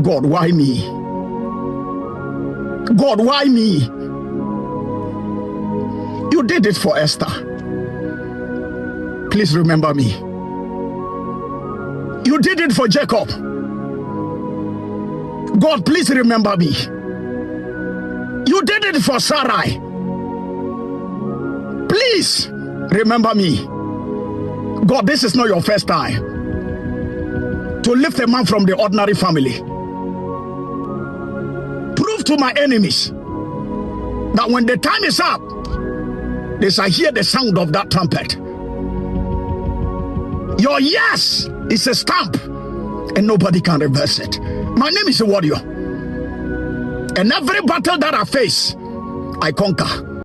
God, why me? God, why me? You did it for Esther. Please remember me. You did it for Jacob. God, please remember me. You did it for Sarai. Please remember me. God, this is not your first time to lift a man from the ordinary family. Prove to my enemies that when the time is up, they shall hear the sound of that trumpet. Your yes is a stamp and nobody can reverse it. My name is a warrior, and every battle that I face, I conquer.